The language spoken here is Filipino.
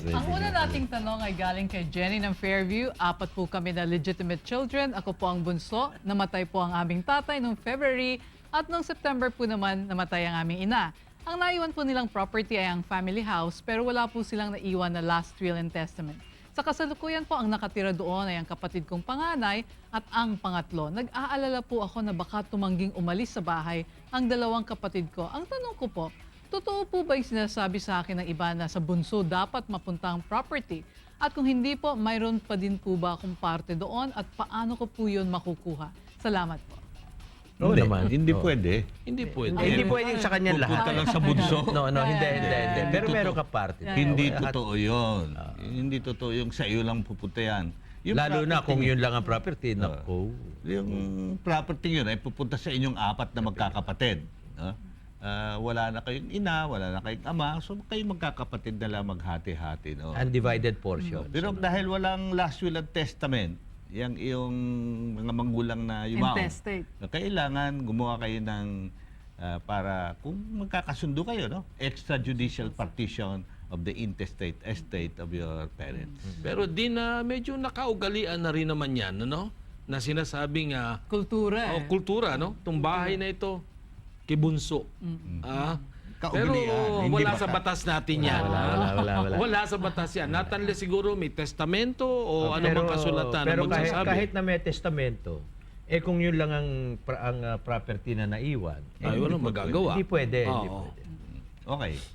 Ang una nating tanong ay galing kay Jenny ng Fairview. 4 po kami na legitimate children. Ako po ang bunso. Namatay po ang aming tatay noong February at noong September po naman namatay ang aming ina. Ang naiwan po nilang property ay ang family house pero wala po silang naiwan na last will and testament. Sa kasalukuyan po ang nakatira doon ay ang kapatid kong panganay at ang pangatlo. Nag-aalala po ako na baka tumangging umalis sa bahay ang dalawang kapatid ko. Ang tanong ko po, totoo po ba yung sinasabi sa akin ng iba na sa bunso dapat mapunta ang property? At kung hindi po, mayroon pa din po ba akong parte doon at paano ko po yun makukuha? Salamat po. Oo naman. Hindi Oo. pwede. Hindi pwede. Hindi pwedeng sa kanya Pupunta lahat. lang sa bunso. No, hindi. Pero Hindi meron totoo. ka parte. Hindi totoo yun. Hindi totoo yung sa iyo lang pupunta yan. Yung Lalo na property kung niyo- yun lang ang property. Naku. Yung property yun ay pupunta sa inyong 4 na magkakapatid. No? Wala na kayong ina, wala na kayong ama, so kayong magkakapatid na lang maghati-hati. No? Undivided portion. Pero dahil walang last will and testament, yung iyong mga magulang na yumaon, Intestate. kailangan gumawa kayo ng para kung magkakasundo kayo, no? Extrajudicial partition of the intestate estate of your parents. Pero di na medyo nakaugalian na rin naman yan, ano? Na sinasabing Kultura eh. kultura, no? Itong bahay na ito, kibunso. Pero Kaugalian, hindi wala bata. sa batas natin yan. Wala. Wala sa batas yan. Natanli siguro may testamento o ano bang kasulatan pero na magsasabi. kahit na may testamento, kung yun lang ang property na naiwan, Ay, walang magagawa. hindi pwede. Oo. Hindi pwede. Okay.